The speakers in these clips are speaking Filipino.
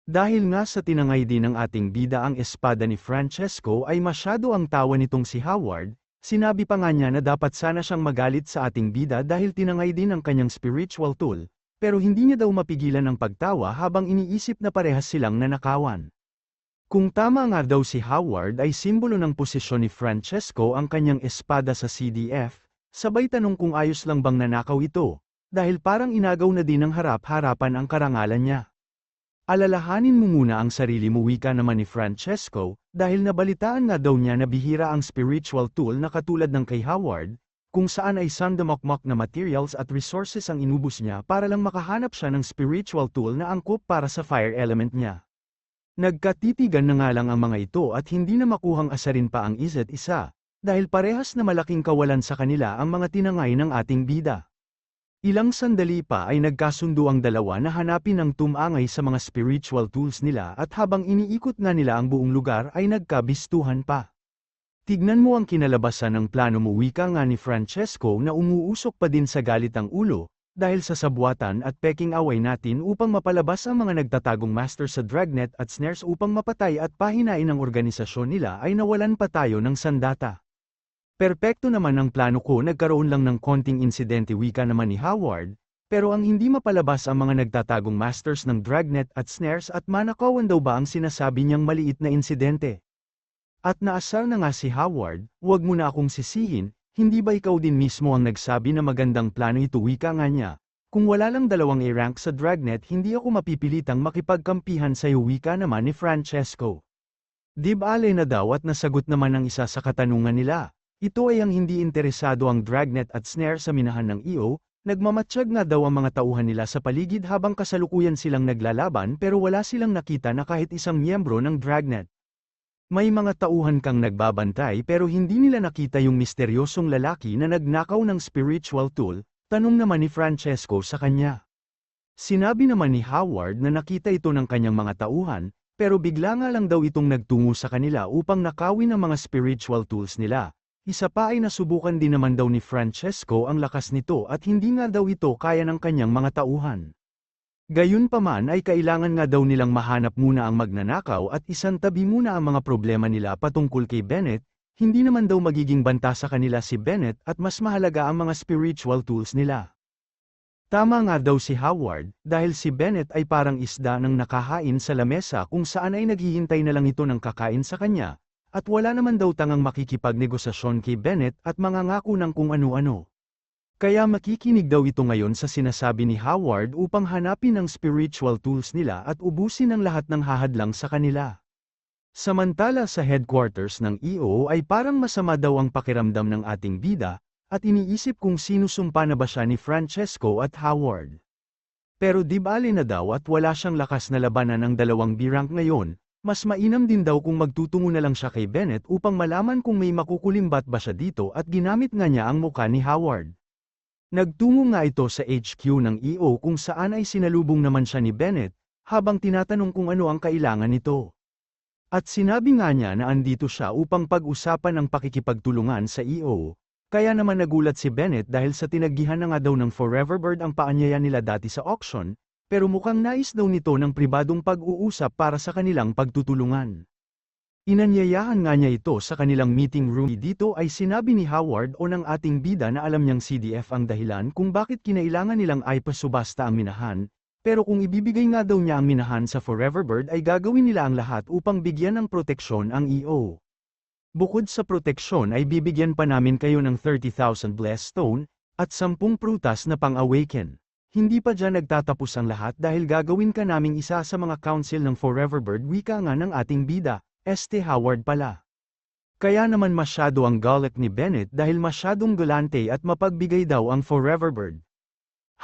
Dahil nga sa tinangay din ng ating bida ang espada ni Francesco ay masyado ang tawa nitong si Howard, sinabi pa nga niya na dapat sana siyang magalit sa ating bida dahil tinangay din ang kanyang spiritual tool, pero hindi niya daw mapigilan ang pagtawa habang iniisip na parehas silang nanakawan. Kung tama nga daw si Howard ay simbolo ng posisyon ni Francesco ang kanyang espada sa CDF, sabay tanong kung ayos lang bang nanakaw ito, dahil parang inagaw na din ng harap-harapan ang karangalan niya. Alalahanin mo muna ang sarili mo, wika naman ni Francesco, dahil nabalitaan nga daw niya na bihira ang spiritual tool na katulad ng kay Howard, kung saan ay sandamakmak na materials at resources ang inubos niya para lang makahanap siya ng spiritual tool na angkop para sa fire element niya. Nagkatitigan na nga lang ang mga ito at hindi na makuhang asarin pa ang isa't isa, dahil parehas na malaking kawalan sa kanila ang mga tinangay ng ating bida. Ilang sandali pa ay nagkasundo ang dalawa na hanapin ang tumangay sa mga spiritual tools nila at habang iniikot nga nila ang buong lugar ay nagkabistuhan pa. Tignan mo ang kinalabasan ng plano mo, wika nga ni Francesco na umuusok pa din sa galit ang ulo, dahil sa sabuatan at peking away natin upang mapalabas ang mga nagtatagong master sa dragnet at snares upang mapatay at pahinain ang organisasyon nila ay nawalan pa tayo ng sandata. Perpekto naman ang plano ko, nagkaroon lang ng konting insidente, wika naman ni Howard, pero ang hindi mapalabas ang mga nagtatagong masters ng dragnet at snares at manakawan daw ba ang sinasabi niyang maliit na insidente. At naasar na nga si Howard, huwag mo na akong sisihin, hindi ba ikaw din mismo ang nagsabi na magandang plano ito, wika nga niya. Kung wala lang dalawang A-rank sa dragnet hindi ako mapipilitang makipagkampihan sa iyo, wika naman ni Francesco. Dibale na daw at nasagot naman ang isa sa katanungan nila. Ito ay ang hindi interesado ang dragnet at snare sa minahan ng EO, nagmamatsyag nga daw ang mga tauhan nila sa paligid habang kasalukuyan silang naglalaban pero wala silang nakita na kahit isang miyembro ng dragnet. May mga tauhan kang nagbabantay pero hindi nila nakita yung misteryosong lalaki na nagnakaw ng spiritual tool, tanong naman ni Francesco sa kanya. Sinabi naman ni Howard na nakita ito ng kanyang mga tauhan, pero bigla nga lang daw itong nagtungo sa kanila upang nakawin ang mga spiritual tools nila. Isa pa ay nasubukan din naman daw ni Francesco ang lakas nito at hindi nga daw ito kaya ng kanyang mga tauhan. Gayunpaman ay kailangan nga daw nilang mahanap muna ang magnanakaw at isantabi muna ang mga problema nila patungkol kay Bennett, hindi naman daw magiging banta sa kanila si Bennett at mas mahalaga ang mga spiritual tools nila. Tama nga daw si Howard, dahil si Bennett ay parang isda ng nakahain sa lamesa kung saan ay naghihintay na lang ito ng kakain sa kanya. At wala naman daw tangang makikipagnegosasyon kay Bennett at mangangako ng kung ano-ano. Kaya makikinig daw ito ngayon sa sinasabi ni Howard upang hanapin ang spiritual tools nila at ubusin ang lahat ng hahadlang sa kanila. Samantala sa headquarters ng EO ay parang masama daw ang pakiramdam ng ating bida, at iniisip kung sinusumpa na ba siya ni Francesco at Howard. Pero dibali na daw at wala siyang lakas na labanan ng dalawang B-rank ngayon. Mas mainam din daw kung magtutungo na lang siya kay Bennett upang malaman kung may makukulimbat ba siya dito at ginamit nga niya ang muka ni Howard. Nagtungo nga ito sa HQ ng EO kung saan ay sinalubong naman siya ni Bennett, habang tinatanong kung ano ang kailangan nito. At sinabi nga niya na andito siya upang pag-usapan ang pakikipagtulungan sa EO, kaya naman nagulat si Bennett dahil sa tinaggihan na nga daw ng Forever Bird ang paanyaya nila dati sa auction, pero mukhang nais daw nito ng pribadong pag-uusap para sa kanilang pagtutulungan. Inanyayahan nga niya ito sa kanilang meeting room. Dito ay sinabi ni Howard o ng ating bida na alam niyang CDF ang dahilan kung bakit kinailangan nilang ipasubasta ang minahan, pero kung ibibigay nga daw niya ang minahan sa Forever Bird ay gagawin nila ang lahat upang bigyan ng proteksyon ang EO. Bukod sa proteksyon ay bibigyan pa namin kayo ng 30,000 blessed stone, at 10 prutas na pang-awaken. Hindi pa dyan nagtatapos ang lahat dahil gagawin ka naming isa sa mga council ng Forever Bird, wika nga ng ating bida, Howard pala. Kaya naman masyado ang galit ni Bennett dahil masyadong galante at mapagbigay daw ang Forever Bird.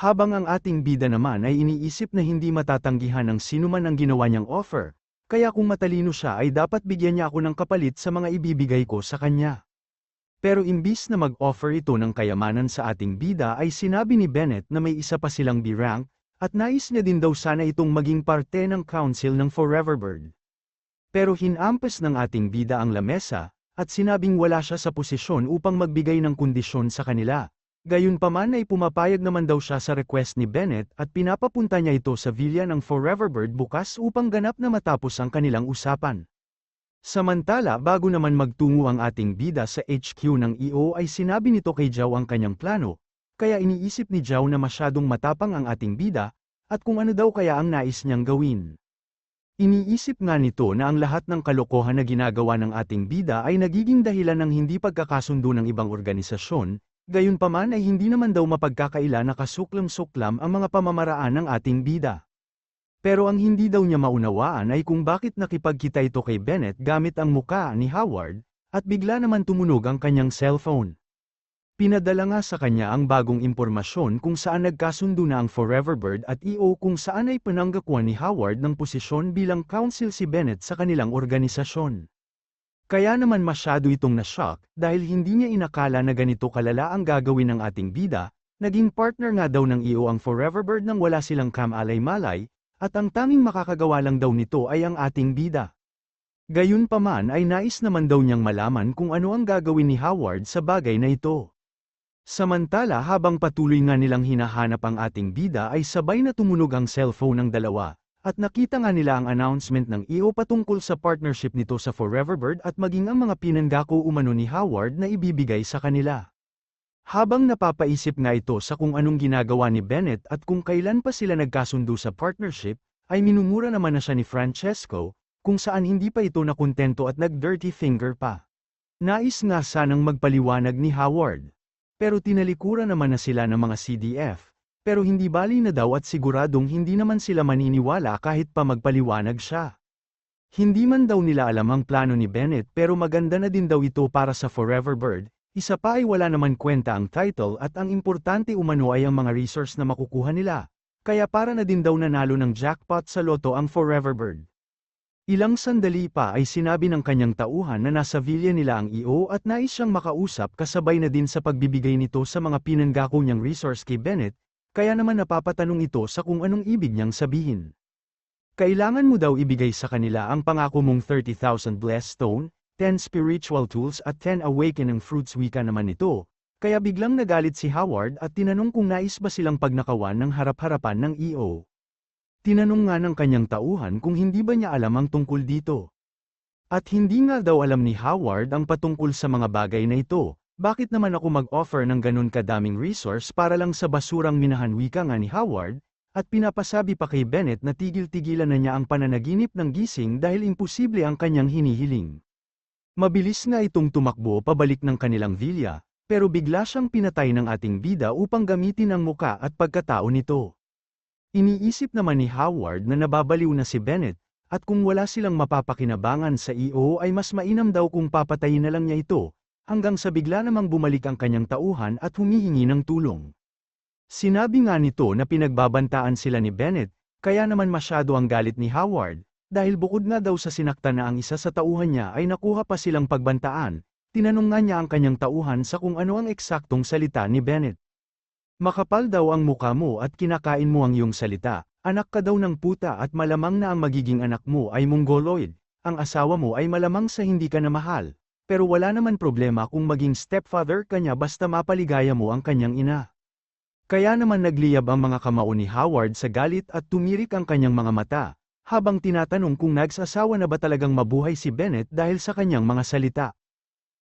Habang ang ating bida naman ay iniisip na hindi matatanggihan ng sinuman ang ginawa niyang offer, kaya kung matalino siya ay dapat bigyan niya ako ng kapalit sa mga ibibigay ko sa kanya. Pero imbis na mag-offer ito ng kayamanan sa ating bida ay sinabi ni Bennett na may isa pa silang B-rank, at nais niya din daw sana itong maging parte ng council ng Forever Bird. Pero hinampas ng ating bida ang lamesa, at sinabing wala siya sa posisyon upang magbigay ng kondisyon sa kanila, Gayunpaman ay pumapayag naman daw siya sa request ni Bennett at pinapapunta niya ito sa villa ng Forever Bird bukas upang ganap na matapos ang kanilang usapan. Samantala bago naman magtungo ang ating bida sa HQ ng EO ay sinabi nito kay Zhao ang kanyang plano, kaya iniisip ni Zhao na masyadong matapang ang ating bida, at kung ano daw kaya ang nais niyang gawin. Iniisip nga nito na ang lahat ng kalokohan na ginagawa ng ating bida ay nagiging dahilan ng hindi pagkakasundo ng ibang organisasyon, gayunpaman ay hindi naman daw mapagkakaila na kasuklam-suklam ang mga pamamaraan ng ating bida. Pero ang hindi daw niya maunawaan ay kung bakit nakipagkita ito kay Bennett gamit ang muka ni Howard, at bigla naman tumunog ang kanyang cellphone. Pinadala nga sa kanya ang bagong impormasyon kung saan nagkasundo na ang Forever Bird at EO kung saan ay pananggakwan ni Howard ng posisyon bilang counsel si Bennett sa kanilang organisasyon. Kaya naman masyado itong na-shock dahil hindi niya inakala na ganito kalala ang gagawin ng ating bida, naging partner nga daw ng EO ang Forever Bird nang wala silang kamalay-malay, at ang tanging makakagawa lang daw nito ay ang ating bida. Gayunpaman ay nais naman daw niyang malaman kung ano ang gagawin ni Howard sa bagay na ito. Samantala habang patuloy nga nilang hinahanap ang ating bida ay sabay na tumunog ang cellphone ng dalawa, at nakita nga nila ang announcement ng EO patungkol sa partnership nito sa Forever Bird at maging ang mga pinanggako umano ni Howard na ibibigay sa kanila. Habang napapaisip nga ito sa kung anong ginagawa ni Bennett at kung kailan pa sila nagkasundo sa partnership, ay minumura naman na siya ni Francesco, kung saan hindi pa ito nakontento at nag-dirty finger pa. Nais nga sanang magpaliwanag ni Howard. Pero tinalikuran naman na sila ng mga CDF, pero hindi bali na daw at siguradong hindi naman sila maniniwala kahit pa magpaliwanag siya. Hindi man daw nila alam ang plano ni Bennett pero maganda na din daw ito para sa Forever Bird. Isa pa ay wala naman kwenta ang title at ang importante umano ay ang mga resource na makukuha nila, kaya para na din daw nanalo ng jackpot sa loto ang Forever Bird. Ilang sandali pa ay sinabi ng kanyang tauhan na nasa villa nila ang EO at nais siyang makausap kasabay na din sa pagbibigay nito sa mga pinanggako niyang resource kay Bennett, kaya naman napapatanong ito sa kung anong ibig niyang sabihin. Kailangan mo daw ibigay sa kanila ang pangako mong 30,000 blessed stone, 10 spiritual tools at 10 awakening fruits wika naman ito, kaya biglang nagalit si Howard at tinanong kung nais ba silang pagnakawan ng harap-harapan ng EO. Tinanong nga ng kanyang tauhan kung hindi ba niya alam ang tungkol dito. At hindi nga daw alam ni Howard ang patungkol sa mga bagay na ito, bakit naman ako mag-offer ng ganun kadaming resource para lang sa basurang minahan wika nga ni Howard, at pinapasabi pa kay Bennett na tigil-tigilan na niya ang pananaginip ng gising dahil imposible ang kanyang hinihiling. Mabilis nga itong tumakbo pabalik ng kanilang villa, pero bigla siyang pinatay ng ating bida upang gamitin ang muka at pagkatao nito. Iniisip naman ni Howard na nababaliw na si Bennett, at kung wala silang mapapakinabangan sa EO ay mas mainam daw kung papatayin na lang niya ito, hanggang sa bigla namang bumalik ang kanyang tauhan at humihingi ng tulong. Sinabi nga nito na pinagbabantaan sila ni Bennett, kaya naman masyado ang galit ni Howard, dahil bukod nga daw sa sinaktan na ang isa sa tauhan niya ay nakuha pa silang pagbantaan, tinanong nga niya ang kanyang tauhan sa kung ano ang eksaktong salita ni Bennett. Makapal daw ang muka mo at kinakain mo ang iyong salita, anak ka daw ng puta at malamang na ang magiging anak mo ay mongoloid, ang asawa mo ay malamang sa hindi ka na mahal, pero wala naman problema kung maging stepfather ka niya basta mapaligaya mo ang kanyang ina. Kaya naman nagliyab ang mga kamao ni Howard sa galit at tumirik ang kanyang mga mata, habang tinatanong kung nagsasawa na ba talagang mabuhay si Bennett dahil sa kanyang mga salita.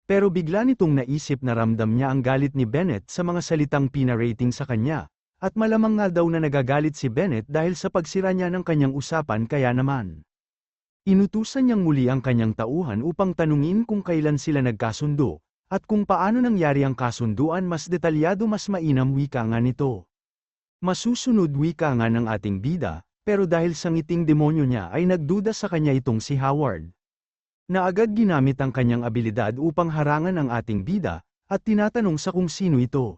Pero bigla nitong naisip na ramdam niya ang galit ni Bennett sa mga salitang pinarating sa kanya, at malamang nga daw na nagagalit si Bennett dahil sa pagsira niya ng kanyang usapan kaya naman. Inutusan niyang muli ang kanyang tauhan upang tanungin kung kailan sila nagkasundo, at kung paano nangyari ang kasunduan mas detalyado mas mainam wika nga nito. Masusunod wika nga ng ating bida, pero dahil sa ngiting demonyo niya ay nagduda sa kanya itong si Howard. Na agad ginamit ang kanyang abilidad upang harangan ang ating bida, at tinatanong sa kung sino ito.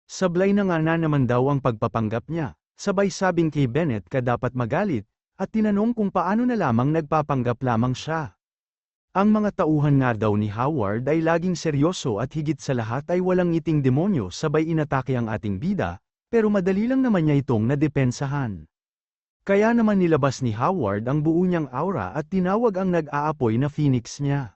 Sablay na nga na naman daw ang pagpapanggap niya, sabay sabing kay Bennett ka dapat magalit, at tinanong kung paano na lamang nagpapanggap lamang siya. Ang mga tauhan nga daw ni Howard ay laging seryoso at higit sa lahat ay walang ngiting demonyo sabay inatake ang ating bida, pero madali lang naman niya itong nadepensahan. Kaya naman nilabas ni Howard ang buo niyang aura at tinawag ang nag-aapoy na phoenix niya.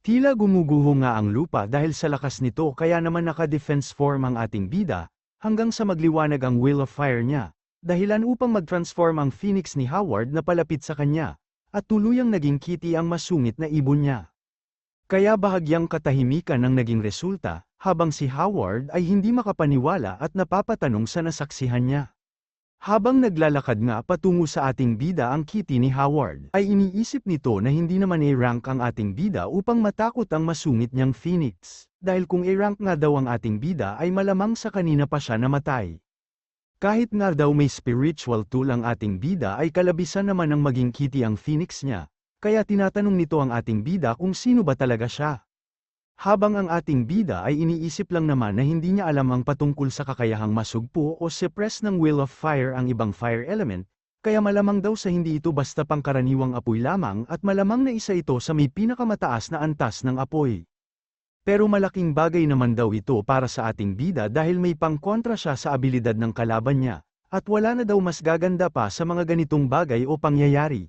Tila gumuguho nga ang lupa dahil sa lakas nito kaya naman naka-defense form ang ating bida, hanggang sa magliwanag ang Wheel of Fire niya, dahilan upang mag-transform ang Phoenix ni Howard na palapit sa kanya, at tuluyang naging kitty ang masungit na ibon niya. Kaya bahagyang katahimikan ang naging resulta, habang si Howard ay hindi makapaniwala at napapatanong sa nasaksihan niya. Habang naglalakad nga patungo sa ating bida ang kitty ni Howard, ay iniisip nito na hindi naman A-rank ang ating bida upang matakot ang masungit niyang Phoenix, dahil kung A-rank nga daw ang ating bida ay malamang sa kanina pa siya namatay. Kahit nga daw may spiritual tool ang ating bida ay kalabisan naman ang maging kitty ang Phoenix niya, kaya tinatanong nito ang ating bida kung sino ba talaga siya. Habang ang ating bida ay iniisip lang naman na hindi niya alam ang patungkol sa kakayahang masugpo o suppress ng Wheel of Fire ang ibang fire element, kaya malamang daw sa hindi ito basta pangkaraniwang apoy lamang at malamang na isa ito sa may pinakamataas na antas ng apoy. Pero malaking bagay naman daw ito para sa ating bida dahil may pangkontra siya sa abilidad ng kalaban niya, at wala na daw mas gaganda pa sa mga ganitong bagay o pangyayari.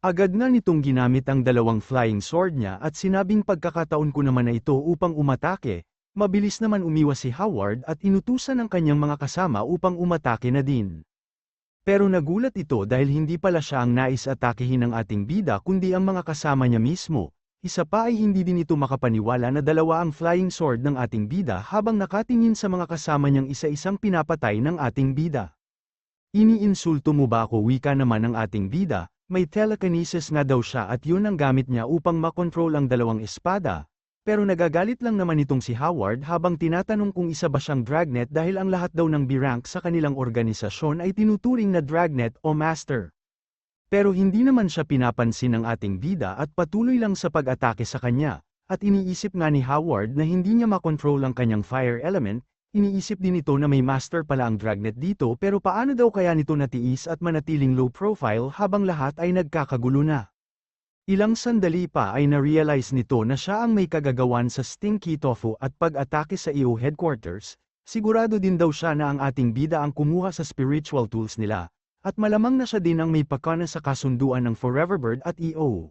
Agad na nitong ginamit ang dalawang flying sword niya at sinabing pagkakataon ko naman na ito upang umatake, mabilis naman umiwas si Howard at inutusan ng kanyang mga kasama upang umatake na din. Pero nagulat ito dahil hindi pala siya ang nais-atakehin ng ating bida kundi ang mga kasama niya mismo. Isa pa ay hindi din ito makapaniwala na dalawa ang flying sword ng ating bida habang nakatingin sa mga kasama niyang isa-isang pinapatay ng ating bida. Iniinsulto mo ba ako, wika naman ng ating bida? May telekinesis nga daw siya at yun ang gamit niya upang makontrol ang dalawang espada, pero nagagalit lang naman itong si Howard habang tinatanong kung isa ba siyang Dragnet dahil ang lahat daw ng B-rank sa kanilang organisasyon ay tinuturing na Dragnet o Master. Pero hindi naman siya pinapansin ng ating bida at patuloy lang sa pag-atake sa kanya, at iniisip nga ni Howard na hindi niya makontrol ang kanyang fire element. Iniisip din ito na may master pala ang Dragnet dito pero paano daw kaya nito natiis at manatiling low profile habang lahat ay nagkakagulo na. Ilang sandali pa ay na-realize nito na siya ang may kagagawan sa Stinky Tofu at pag-atake sa EO headquarters, sigurado din daw siya na ang ating bida ang kumuha sa spiritual tools nila, at malamang na siya din ang may pakana sa kasunduan ng Foreverbird at EO.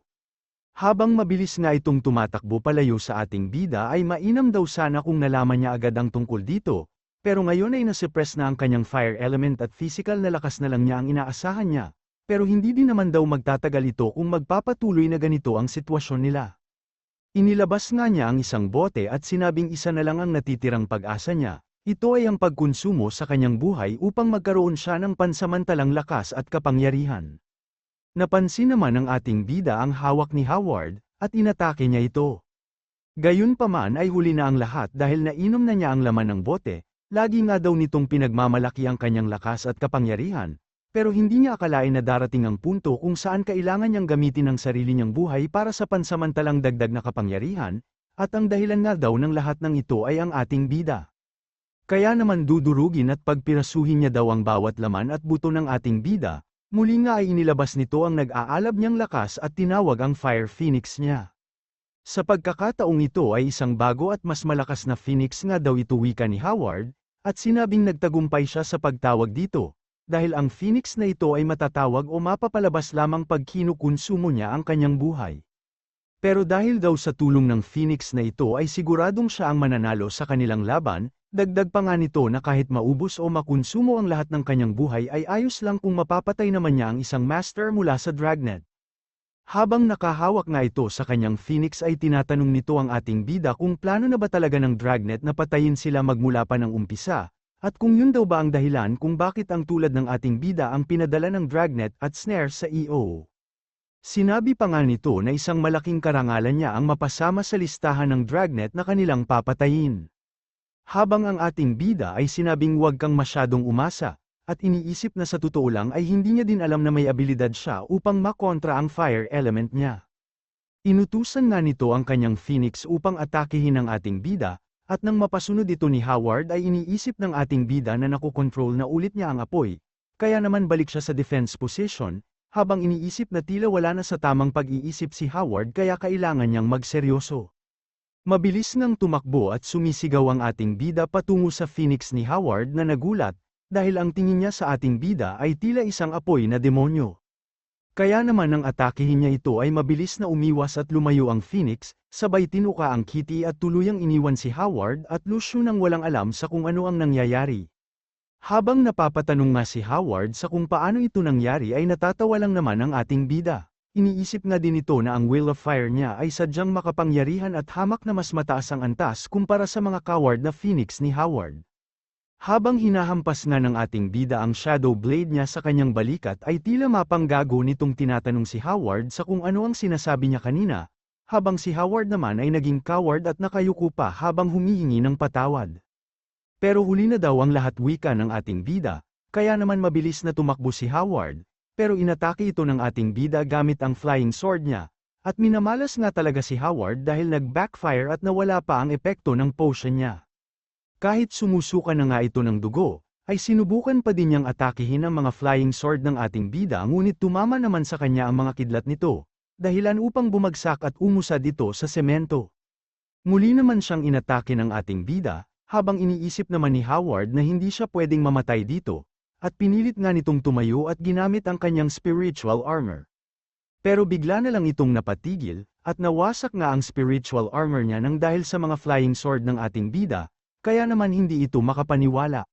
Habang mabilis nga itong tumatakbo palayo sa ating bida ay mainam daw sana kung nalaman niya agad ang tungkol dito, pero ngayon ay nasuppress na ang kanyang fire element at physical na lakas na lang niya ang inaasahan niya, pero hindi din naman daw magtatagal ito kung magpapatuloy na ganito ang sitwasyon nila. Inilabas nga niya ang isang bote at sinabing isa na lang ang natitirang pag-asa niya, ito ay ang pagkonsumo sa kanyang buhay upang magkaroon siya ng pansamantalang lakas at kapangyarihan. Napansin naman ng ating bida ang hawak ni Howard, at inatake niya ito. Gayunpaman ay huli na ang lahat dahil nainom na niya ang laman ng bote, lagi nga daw nitong pinagmamalaki ang kanyang lakas at kapangyarihan, pero hindi niya akalain na darating ang punto kung saan kailangan niyang gamitin ang sarili niyang buhay para sa pansamantalang dagdag na kapangyarihan, at ang dahilan nga daw ng lahat ng ito ay ang ating bida. Kaya naman dudurugin at pagpirasuhin niya daw ang bawat laman at buto ng ating bida. Muli nga ay inilabas nito ang nag-aalab niyang lakas at tinawag ang Fire Phoenix niya. Sa pagkakataong ito ay isang bago at mas malakas na Phoenix nga daw ito, wika ni Howard, at sinabing nagtagumpay siya sa pagtawag dito, dahil ang Phoenix na ito ay matatawag o mapapalabas lamang pag kinukonsumo niya ang kanyang buhay. Pero dahil daw sa tulong ng Phoenix na ito ay siguradong siya ang mananalo sa kanilang laban, dagdag pa nga nito na kahit maubos o makonsumo ang lahat ng kanyang buhay ay ayos lang kung mapapatay naman niya ang isang master mula sa Dragnet. Habang nakahawak nga ito sa kanyang Phoenix ay tinatanong nito ang ating bida kung plano na ba talaga ng Dragnet na patayin sila magmula pa ng umpisa, at kung yun daw ba ang dahilan kung bakit ang tulad ng ating bida ang pinadala ng Dragnet at Snare sa EO. Sinabi pa nga nito na isang malaking karangalan niya ang mapasama sa listahan ng Dragnet na kanilang papatayin. Habang ang ating bida ay sinabing huwag kang masyadong umasa, at iniisip na sa totoo lang ay hindi niya din alam na may abilidad siya upang makontra ang fire element niya. Inutusan nga nito ang kanyang Phoenix upang atakehin ang ating bida, at nang mapasunod ito ni Howard ay iniisip ng ating bida na nakokontrol na ulit niya ang apoy, kaya naman balik siya sa defense position, habang iniisip na tila wala na sa tamang pag-iisip si Howard kaya kailangan niyang magseryoso. Mabilis ngang tumakbo at sumisigaw ang ating bida patungo sa Phoenix ni Howard na nagulat, dahil ang tingin niya sa ating bida ay tila isang apoy na demonyo. Kaya naman nang atakihin niya ito ay mabilis na umiwas at lumayo ang Phoenix, sabay tinuka ang Kitty at tuluyang iniwan si Howard at Lucio nang walang alam sa kung ano ang nangyayari. Habang napapatanong nga si Howard sa kung paano ito nangyari ay natatawa lang naman ang ating bida. Iniisip nga din ito na ang Will of Fire niya ay sadyang makapangyarihan at hamak na mas mataas ang antas kumpara sa mga coward na Phoenix ni Howard. Habang hinahampas nga ng ating bida ang Shadow Blade niya sa kanyang balikat ay tila mapanggago nitong tinatanong si Howard sa kung ano ang sinasabi niya kanina, habang si Howard naman ay naging coward at nakayuko pa habang humihingi ng patawad. Pero huli na daw ang lahat wika ng ating bida, kaya naman mabilis na tumakbo si Howard, pero inatake ito ng ating bida gamit ang flying sword niya, at minamalas nga talaga si Howard dahil nag-backfire at nawala pa ang epekto ng potion niya. Kahit sumusuka na nga ito ng dugo, ay sinubukan pa din niyang atakihin ang mga flying sword ng ating bida ngunit tumama naman sa kanya ang mga kidlat nito, dahilan upang bumagsak at umusad ito sa semento. Muli naman siyang inatake ng ating bida, habang iniisip naman ni Howard na hindi siya pwedeng mamatay dito, at pinilit nga nitong tumayo at ginamit ang kanyang spiritual armor. Pero bigla na lang itong napatigil, at nawasak nga ang spiritual armor niya nang dahil sa mga flying sword ng ating bida, kaya naman hindi ito makapaniwala.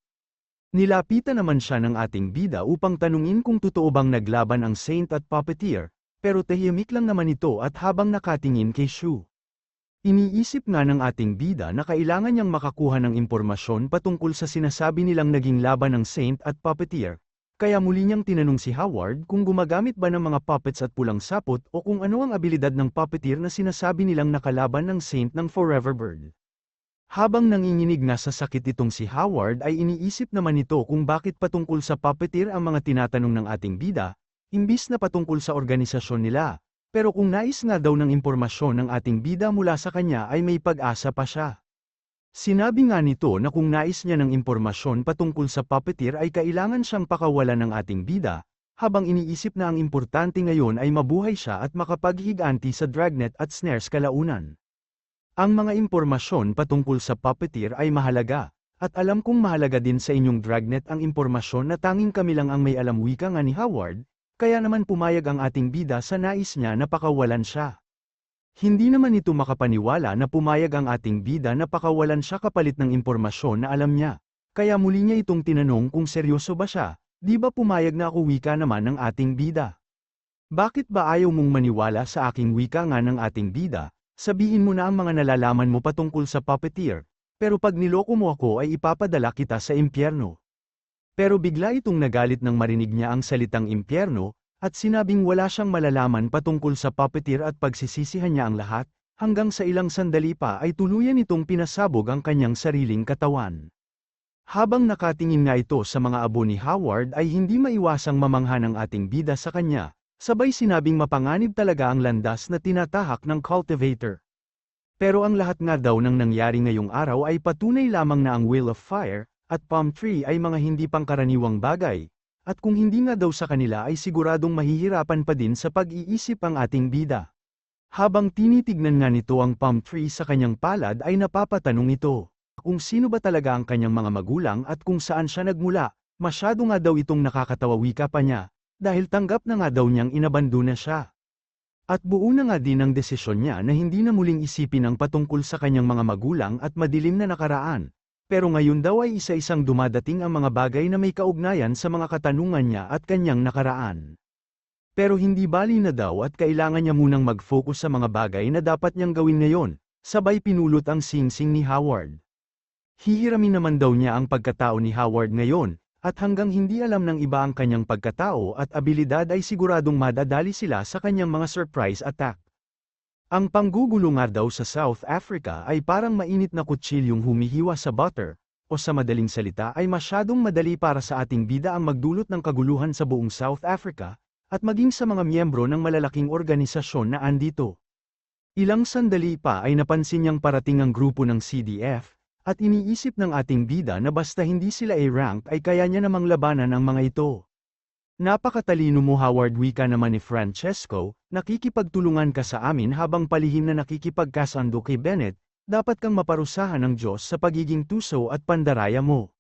Nilapitan naman siya ng ating bida upang tanungin kung totoo bang naglaban ang Saint at Puppeteer, pero tahimik lang naman ito at habang nakatingin kay Shu. Iniisip nga ng ating bida na kailangan niyang makakuha ng impormasyon patungkol sa sinasabi nilang naging laban ng Saint at Puppeteer, kaya muli niyang tinanong si Howard kung gumagamit ba ng mga puppets at pulang sapot o kung ano ang abilidad ng Puppeteer na sinasabi nilang nakalaban ng Saint ng Forever Bird. Habang nanginginig na sa sakit itong si Howard ay iniisip naman nito kung bakit patungkol sa Puppeteer ang mga tinatanong ng ating bida, imbis na patungkol sa organisasyon nila, pero kung nais nga daw ng impormasyon ng ating bida mula sa kanya ay may pag-asa pa siya. Sinabi nga nito na kung nais niya ng impormasyon patungkol sa Puppeteer ay kailangan siyang pakawalan ng ating bida, habang iniisip na ang importante ngayon ay mabuhay siya at makapaghiganti sa Dragnet at Snares kalaunan. Ang mga impormasyon patungkol sa Puppeteer ay mahalaga, at alam kong mahalaga din sa inyong Dragnet ang impormasyon na tanging kami lang ang may alam wika nga ni Howard, kaya naman pumayag ang ating bida sa nais niya na pakawalan siya. Hindi naman ito makapaniwala na pumayag ang ating bida na pakawalan siya kapalit ng impormasyon na alam niya, kaya muli niya itong tinanong kung seryoso ba siya, di ba pumayag na ako wika naman ng ating bida? Bakit ba ayaw mong maniwala sa aking wika nga ng ating bida? Sabihin mo na ang mga nalalaman mo patungkol sa Puppeteer, pero pag niloko mo ako ay ipapadala kita sa impyerno. Pero bigla itong nagalit nang marinig niya ang salitang impyerno, at sinabing wala siyang malalaman patungkol sa Puppeteer at pagsisisihan niya ang lahat, hanggang sa ilang sandali pa ay tuluyan itong pinasabog ang kanyang sariling katawan. Habang nakatingin nga ito sa mga abo ni Howard ay hindi maiwasang mamangha ng ating bida sa kanya. Sabay sinabing mapanganib talaga ang landas na tinatahak ng cultivator. Pero ang lahat nga daw ng nangyari ngayong araw ay patunay lamang na ang Will of Fire at Palm Tree ay mga hindi pangkaraniwang bagay, at kung hindi nga daw sa kanila ay siguradong mahihirapan pa din sa pag-iisip ang ating bida. Habang tinitignan nga nito ang Palm Tree sa kanyang palad ay napapatanong ito kung sino ba talaga ang kanyang mga magulang at kung saan siya nagmula. Masyado nga daw itong nakakatawa wika pa niya. Dahil tanggap na nga daw niyang inabandona siya. At buo na nga din ang desisyon niya na hindi na muling isipin ang patungkol sa kanyang mga magulang at madilim na nakaraan, pero ngayon daw ay isa-isang dumadating ang mga bagay na may kaugnayan sa mga katanungan niya at kanyang nakaraan. Pero hindi bali na daw at kailangan niya munang mag-focus sa mga bagay na dapat niyang gawin ngayon, sabay pinulot ang singsing ni Howard. Hihiramin naman daw niya ang pagkatao ni Howard ngayon, at hanggang hindi alam ng iba ang kanyang pagkatao at abilidad ay siguradong madadali sila sa kanyang mga surprise attack. Ang panggugulo nga daw sa South Africa ay parang mainit na kutsilyong humihiwa sa butter, o sa madaling salita ay masyadong madali para sa ating bida ang magdulot ng kaguluhan sa buong South Africa, at maging sa mga miyembro ng malalaking organisasyon na andito. Ilang sandali pa ay napansin niyang parating ang grupo ng CDF, at iniisip ng ating bida na basta hindi sila A-rank ay kaya niya namang labanan ang mga ito. Napakatalino mo Howard wika naman ni Francesco, nakikipagtulungan ka sa amin habang palihim na nakikipagkasundo kay Bennett, dapat kang maparusahan ng Diyos sa pagiging tuso at pandaraya mo.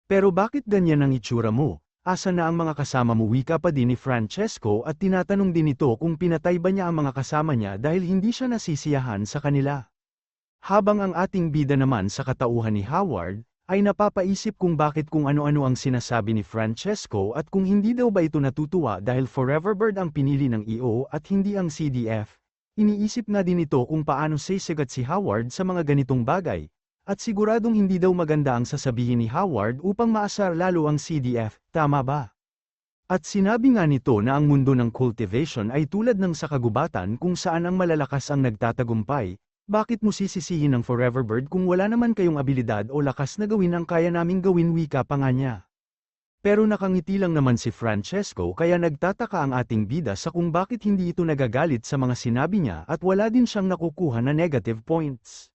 Pero bakit ganyan ang itsura mo, Asa na ang mga kasama mo, wika pa din ni Francesco at tinatanong din ito kung pinatay ba niya ang mga kasama niya dahil hindi siya nasisiyahan sa kanila. Habang ang ating bida naman sa katauhan ni Howard, ay napapaisip kung bakit kung ano-ano ang sinasabi ni Francesco at kung hindi daw ba ito natutuwa dahil Forever Bird ang pinili ng EO at hindi ang CDF. Iniisip nga din ito kung paano sisigat si Howard sa mga ganitong bagay. At siguradong hindi daw maganda ang sasabihin ni Howard upang maasar lalo ang CDF, tama ba? At sinabi nga nito na ang mundo ng cultivation ay tulad ng sa kagubatan kung saan ang malalakas ang nagtatagumpay. Bakit mo sisisihin ng Forever Bird kung wala naman kayong abilidad o lakas na gawin ang kaya naming gawin, wika pa nga niya. Pero nakangiti lang naman si Francesco kaya nagtataka ang ating bida sa kung bakit hindi ito nagagalit sa mga sinabi niya at wala din siyang nakukuha na negative points.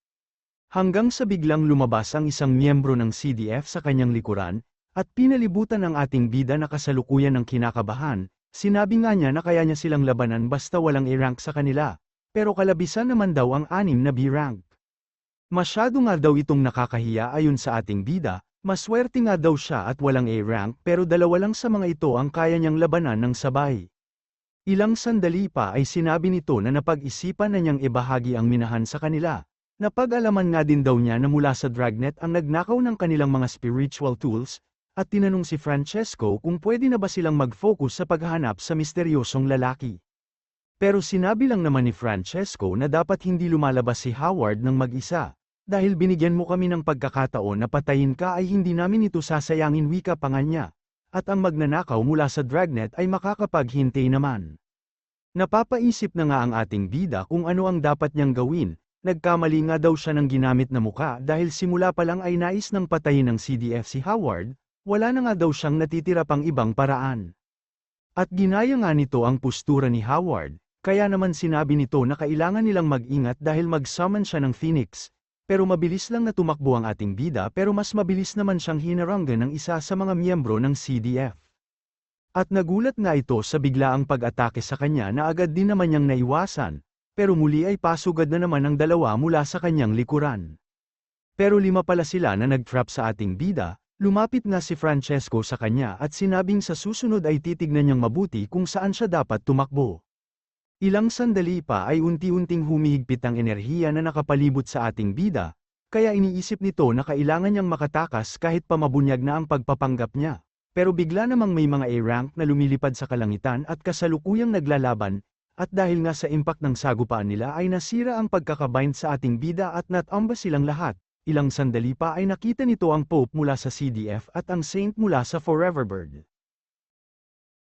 Hanggang sa biglang lumabas ang isang miyembro ng CDF sa kanyang likuran, at pinalibutan ang ating bida na kasalukuyan ng kinakabahan. Sinabi nga niya na kaya niya silang labanan basta walang A-rank sa kanila, pero kalabisan naman daw ang 6 na B-rank. Masyado nga daw itong nakakahiya ayon sa ating bida, maswerte nga daw siya at walang A-rank pero dalawa lang sa mga ito ang kaya niyang labanan ng sabay. Ilang sandali pa ay sinabi nito na napag-isipan na niyang ibahagi ang minahan sa kanila. Napag-alaman nga din daw niya na mula sa Dragnet ang nagnakaw ng kanilang mga spiritual tools, at tinanong si Francesco kung pwede na ba silang mag-focus sa paghahanap sa misteryosong lalaki. Pero sinabi lang naman ni Francesco na dapat hindi lumalabas si Howard ng mag-isa, dahil binigyan mo kami ng pagkakataon na patayin ka ay hindi namin ito sasayangin, wika pa nga niya, at ang magnanakaw mula sa Dragnet ay makakapaghintay naman. Napapaisip na nga ang ating bida kung ano ang dapat niyang gawin. Nagkamali nga daw siya ng ginamit na muka dahil simula pa lang ay nais ng patayin ng CDF si Howard, wala na nga daw siyang natitira pang ibang paraan. At ginaya nga nito ang postura ni Howard, kaya naman sinabi nito na kailangan nilang mag-ingat dahil mag-summon siya ng Phoenix, pero mabilis lang na tumakbo ang ating bida pero mas mabilis naman siyang hinaranggan ng isa sa mga miyembro ng CDF. At nagulat nga ito sa biglaang pag-atake sa kanya na agad din naman niyang naiwasan. Pero muli ay pasugad na naman ang dalawa mula sa kanyang likuran. Pero 5 pala sila na nag-trap sa ating bida, lumapit nga si Francesco sa kanya at sinabing sa susunod ay titignan niyang mabuti kung saan siya dapat tumakbo. Ilang sandali pa ay unti-unting humihigpit ang enerhiya na nakapalibot sa ating bida, kaya iniisip nito na kailangan niyang makatakas kahit pa mabunyag na ang pagpapanggap niya. Pero bigla namang may mga A-rank na lumilipad sa kalangitan at kasalukuyang naglalaban, at dahil nga sa impact ng sagupaan nila ay nasira ang pagkakabind sa ating bida at natamba silang lahat. Ilang sandali pa ay nakita nito ang Pope mula sa CDF at ang Saint mula sa Forever Bird.